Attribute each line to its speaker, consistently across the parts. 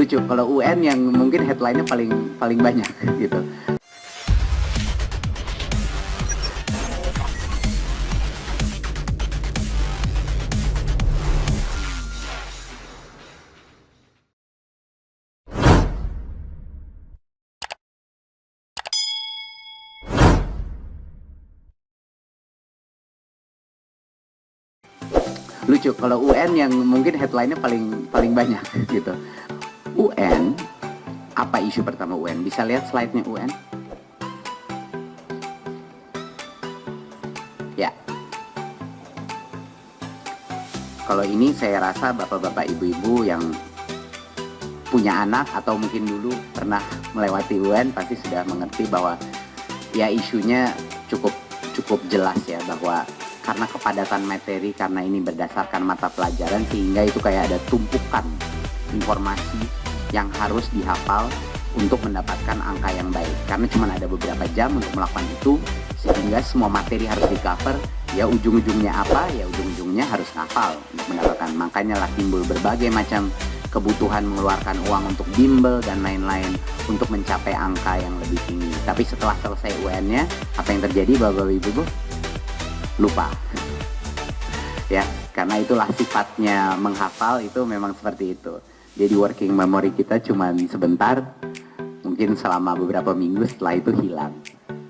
Speaker 1: Lucu kalau UN yang mungkin headline-nya paling banyak gitu. Lucu kalau UN yang mungkin headline-nya paling banyak gitu. UN, apa isu pertama UN? Bisa lihat slide-nya UN? Ya. Kalau ini saya rasa bapak-bapak ibu-ibu yang punya anak atau mungkin dulu pernah melewati UN pasti sudah mengerti bahwa ya isunya cukup jelas ya, bahwa karena kepadatan materi, karena ini berdasarkan mata pelajaran, sehingga itu kayak ada tumpukan informasi yang harus dihafal untuk mendapatkan angka yang baik. Karena cuma ada beberapa jam untuk melakukan itu, sehingga semua materi harus di cover. Ya ujung-ujungnya apa? Ya ujung-ujungnya harus hafal untuk mendapatkan. Makanya lah timbul berbagai macam kebutuhan mengeluarkan uang untuk bimbel dan lain-lain untuk mencapai angka yang lebih tinggi. Tapi setelah selesai UN-nya, apa yang terjadi Bapak Ibu? Lupa. Ya, karena itulah sifatnya menghafal itu memang seperti itu. Jadi working memory kita cuma sebentar, mungkin selama beberapa minggu, setelah itu hilang.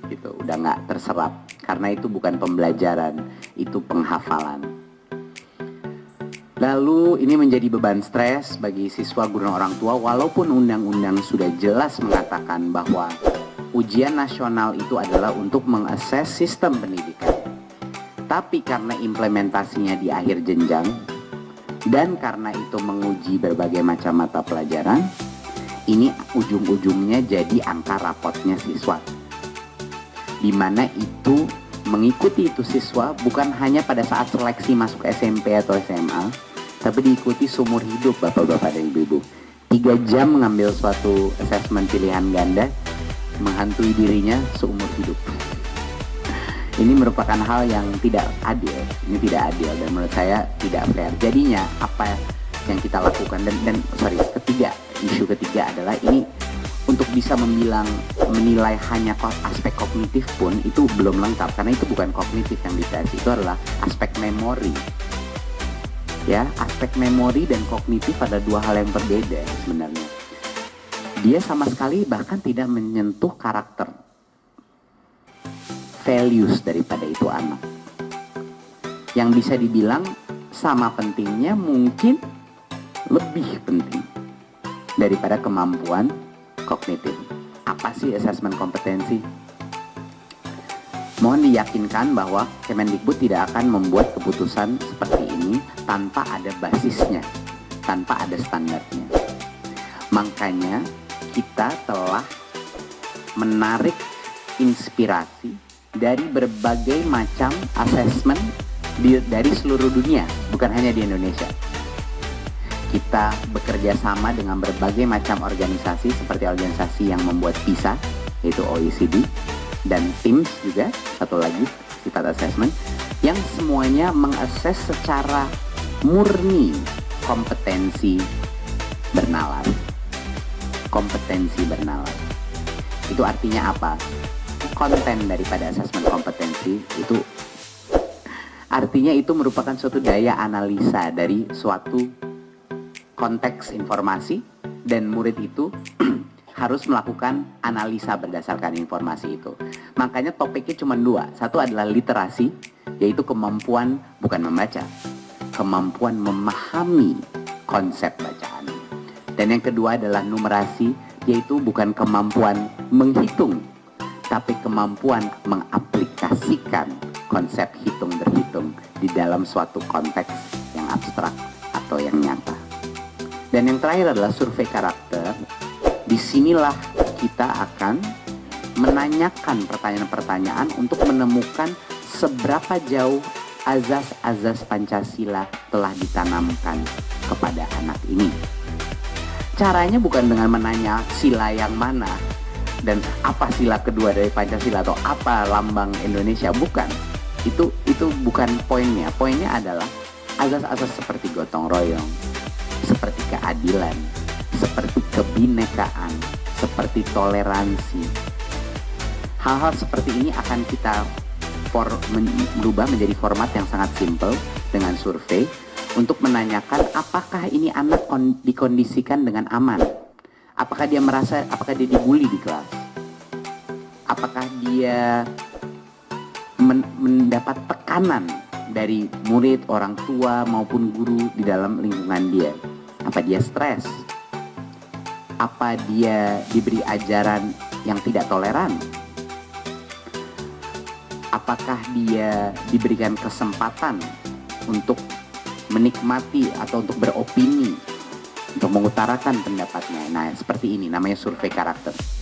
Speaker 1: Gitu, udah nggak terserap. Karena itu bukan pembelajaran, itu penghafalan. Lalu ini menjadi beban stres bagi siswa, guru, dan orang tua, walaupun undang-undang sudah jelas mengatakan bahwa ujian nasional itu adalah untuk mengakses sistem pendidikan. Tapi karena implementasinya di akhir jenjang, dan karena itu menguji berbagai macam mata pelajaran, ini ujung-ujungnya jadi angka rapotnya siswa. Di mana itu mengikuti itu siswa bukan hanya pada saat seleksi masuk SMP atau SMA, tapi diikuti seumur hidup bapak-bapak dan ibu-ibu. 3 jam mengambil suatu asesmen pilihan ganda, menghantui dirinya seumur hidup. Ini merupakan hal yang tidak adil. Ini tidak adil dan menurut saya tidak fair. Jadinya apa yang kita lakukan isu ketiga adalah ini untuk bisa menilai hanya aspek kognitif pun itu belum lengkap, karena itu bukan kognitif yang dites, itu adalah aspek memori. Ya, aspek memori dan kognitif pada dua hal yang berbeda sebenarnya. Dia sama sekali bahkan tidak menyentuh karakter, values daripada itu anak. Yang bisa dibilang sama pentingnya, mungkin lebih penting daripada kemampuan kognitif. Apa sih asesmen kompetensi? Mohon diyakinkan bahwa Kemendikbud tidak akan membuat keputusan seperti ini tanpa ada basisnya, tanpa ada standarnya. Makanya kita telah menarik inspirasi dari berbagai macam asesmen dari seluruh dunia, bukan hanya di Indonesia. Kita bekerja sama dengan berbagai macam organisasi seperti organisasi yang membuat PISA, yaitu OECD, dan TIMSS juga, satu lagi, sifat assessment, yang semuanya mengakses secara murni kompetensi bernalar. Kompetensi bernalar. Itu artinya apa? Konten daripada asesmen kompetensi itu artinya itu merupakan suatu daya analisa dari suatu konteks informasi, dan murid itu harus melakukan analisa berdasarkan informasi itu. Makanya topiknya cuma 2. Satu adalah literasi, yaitu kemampuan bukan membaca, kemampuan memahami konsep bacaan. Dan yang kedua adalah numerasi, yaitu bukan kemampuan menghitung, tapi kemampuan mengaplikasikan konsep hitung berhitung di dalam suatu konteks yang abstrak atau yang nyata. Dan yang terakhir adalah survei karakter. Disinilah kita akan menanyakan pertanyaan-pertanyaan untuk menemukan seberapa jauh azas-azas Pancasila telah ditanamkan kepada anak ini. Caranya bukan dengan menanya sila yang mana dan apa sila kedua dari Pancasila atau apa lambang Indonesia, bukan. Itu bukan poinnya. Poinnya adalah azas-azas seperti gotong royong, seperti keadilan, seperti kebinekaan, seperti toleransi. Hal-hal seperti ini akan kita berubah menjadi format yang sangat simple dengan survei untuk menanyakan apakah ini anak dikondisikan dengan aman. Apakah dia merasa, apakah dia dibully di kelas? Apakah dia mendapat tekanan dari murid, orang tua maupun guru di dalam lingkungan dia? Apa dia stres? Apa dia diberi ajaran yang tidak toleran? Apakah dia diberikan kesempatan untuk menikmati atau untuk beropini, untuk mengutarakan pendapatnya? Nah, seperti ini namanya survei karakter.